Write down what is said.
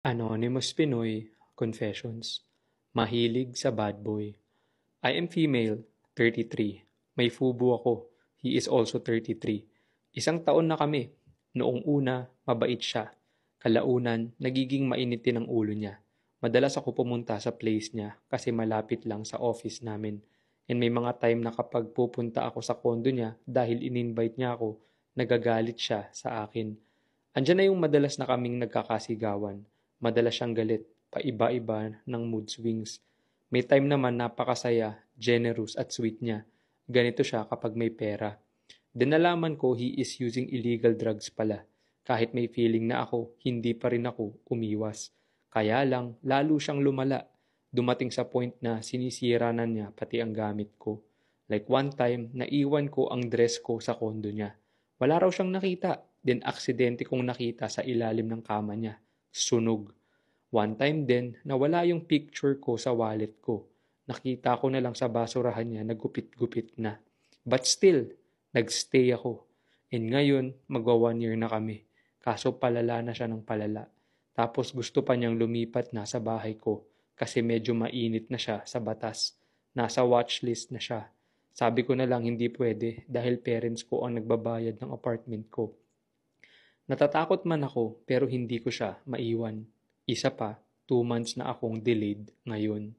Anonymous Pinoy Confessions. Mahilig sa bad boy. I am female, 33. May fubu ako. He is also 33. Isang taon na kami. Noong una, mabait siya. Kalaunan, nagiging mainitin ang ulo niya. Madalas ako pumunta sa place niya kasi malapit lang sa office namin. And may mga time na kapag pupunta ako sa condo niya dahil in-invite niya ako, nagagalit siya sa akin. Andiyan na yung madalas na kaming nagkakasigawan. Madalas siyang galit, paiba-iba ng mood swings. May time naman napakasaya, generous at sweet niya. Ganito siya kapag may pera. Then nalaman ko he is using illegal drugs pala. Kahit may feeling na ako, hindi pa rin ako umiwas. Kaya lang, lalo siyang lumala. Dumating sa point na sinisira na niya pati ang gamit ko. Like one time, naiwan ko ang dress ko sa kondo niya. Wala raw siyang nakita. Then aksidente kong nakita sa ilalim ng kama niya. Sunog. One time din, nawala yung picture ko sa wallet ko. Nakita ko na lang sa basurahan niya na gupit-gupit na. But still, nagstay ako. And ngayon, magwa 1 year na kami. Kaso palala na siya ng palala. Tapos gusto pa niyang lumipat na sa bahay ko kasi medyo mainit na siya sa batas. Nasa watchlist na siya. Sabi ko na lang hindi pwede dahil parents ko ang nagbabayad ng apartment ko. Natatakot man ako pero hindi ko siya maiwan. Isa pa, 2 months na akong delayed ngayon.